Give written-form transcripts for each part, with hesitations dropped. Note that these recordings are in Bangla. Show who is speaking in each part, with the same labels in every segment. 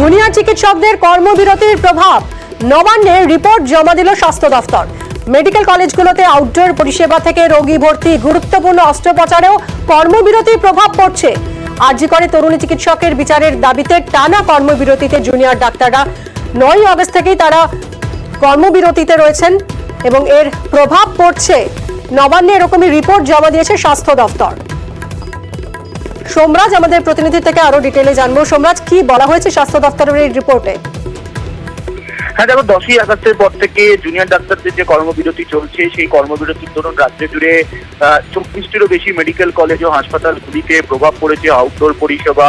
Speaker 1: জুনিয়র চিকিৎসকদের কর্মবিরতির প্রভাব, নবান্নে রিপোর্ট জমা দিল স্বাস্থ্য দফতর। মেডিকেল কলেজগুলোতে আউটডোর পরিষেবা থেকে রোগী ভর্তি, গুরুত্বপূর্ণ অস্ত্রোপচারেও কর্মবিরতির প্রভাব পড়ছে। আরজি করে তরুণী চিকিৎসকের বিচারের দাবিতে টানা কর্মবিরতিতে জুনিয়র ডাক্তাররা। 9 আগস্ট থেকেই তারা কর্মবিরতিতে রয়েছেন এবং এর প্রভাব পড়ছে। নবান্নে এরকমই রিপোর্ট জমা দিয়েছে স্বাস্থ্য দফতর। সোমরাজ আমাদের প্রতিনিধি থেকে আরো ডিটেইলে জানবো। সোমরাজ, কি বলা হয়েছে স্বাস্থ্য দফতরের এই রিপোর্টে?
Speaker 2: হ্যাঁ দেখো, 10ই আগস্টের পর থেকে জুনিয়র ডাক্তারদের যে কর্মবিরতি চলছে, সেই কর্মবিরতির দরুন রাজ্য জুড়ে 24টিরও বেশি মেডিকেল কলেজ ও হাসপাতালগুলিতে প্রভাব পড়েছে আউটডোর পরিষেবা,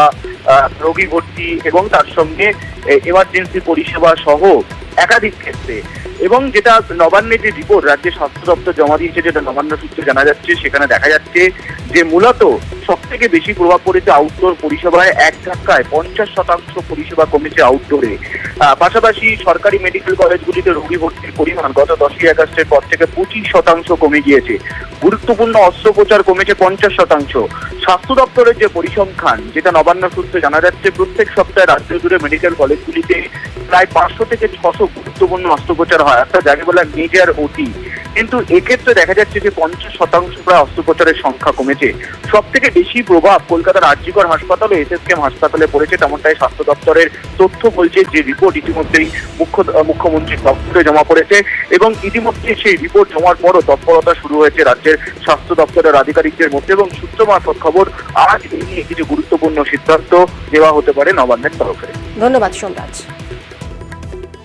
Speaker 2: রোগী ভর্তি এবং তার সঙ্গে এমার্জেন্সি পরিষেবা সহ একাধিক ক্ষেত্রে। এবং যেটা নবান্নে যে রিপোর্ট রাজ্যের স্বাস্থ্য দপ্তর জমা দিয়েছে, যেটা নবান্ন সূত্রে জানা যাচ্ছে, সেখানে দেখা যাচ্ছে যে মূলত সব থেকে বেশি প্রভাব পড়েছে আউটডোর পরিষেবায়। এক ধাক্কায় 50% পরিষেবা কমেছে আউটডোরে। পাশাপাশি সরকারি মেডিকেল কলেজগুলিতে রোগী ভর্তির পরিমাণ গত 10ই আগস্টের পর থেকে 25% কমে গিয়েছে। গুরুত্বপূর্ণ অস্ত্রোপচার কমেছে 50%। স্বাস্থ্য দপ্তরের যে পরিসংখ্যান, যেটা নবান্ন সূত্রে জানা যাচ্ছে, প্রত্যেক সপ্তাহে রাজ্য জুড়ে মেডিকেল কলেজগুলিতে প্রায় 500 থেকে 600 গুরুত্বপূর্ণ অস্ত্রোপচার হয়, অর্থাৎ যাকে বলা মেজর ওটি। কিন্তু এক্ষেত্রে দেখা যাচ্ছে যে 50% প্রায় অস্ত্রোপচারের সংখ্যা কমেছে। সব থেকে বেশি প্রভাব কলকাতার আরজি কর হাসপাতাল ও এসএসকেএম হাসপাতালে পড়েছে, তেমনটাই স্বাস্থ্য দপ্তরের তথ্য বলছে। যে রিপোর্ট ইতিমধ্যেই মুখ্যমন্ত্রীর দপ্তরে জমা পড়েছে এবং ইতিমধ্যে সেই রিপোর্ট জমার পরও তৎপরতা শুরু হয়েছে রাজ্যের স্বাস্থ্য দপ্তরের আধিকারিকদের মধ্যে। এবং সূত্র মারফত খবর, আজ এই নিয়ে কিছু গুরুত্বপূর্ণ সিদ্ধান্ত নেওয়া হতে পারে নবান্নের তরফে।
Speaker 1: ধন্যবাদ সোমরাজ।